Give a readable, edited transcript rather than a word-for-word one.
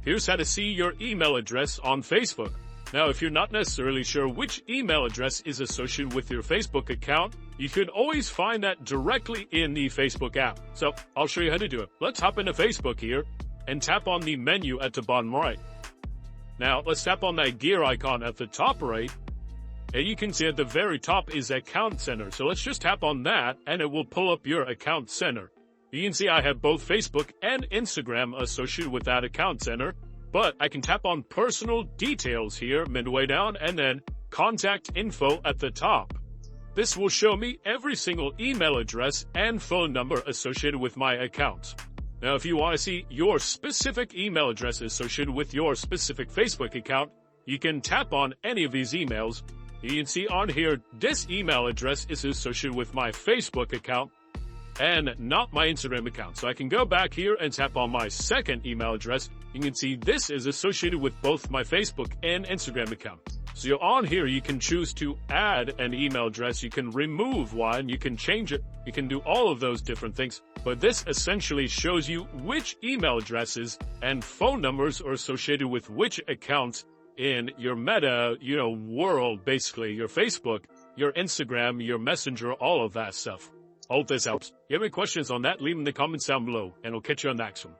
Here's how to see your email address on Facebook. Now, if you're not necessarily sure which email address is associated with your Facebook account, you can always find that directly in the Facebook app. So I'll show you how to do it. Let's hop into Facebook here and tap on the menu at the bottom right. Now, let's tap on that gear icon at the top right. And you can see at the very top is Account Center. So let's just tap on that and it will pull up your Account Center. You can see I have both Facebook and Instagram associated with that Account Center. But I can tap on Personal Details here midway down and then Contact Info at the top. This will show me every single email address and phone number associated with my accounts. Now, if you want to see your specific email address associated with your specific Facebook account, you can tap on any of these emails. You can see on here, this email address is associated with my Facebook account and not my Instagram account. So I can go back here and tap on my second email address. You can see this is associated with both my Facebook and Instagram account. So you're on here, you can choose to add an email address, you can remove one, you can change it, you can do all of those different things. But this essentially shows you which email addresses and phone numbers are associated with which accounts in your Meta, world, basically, your Facebook, your Instagram, your Messenger, all of that stuff. Hope this helps. If you have any questions on that, leave them in the comments down below, and I'll catch you on the next one.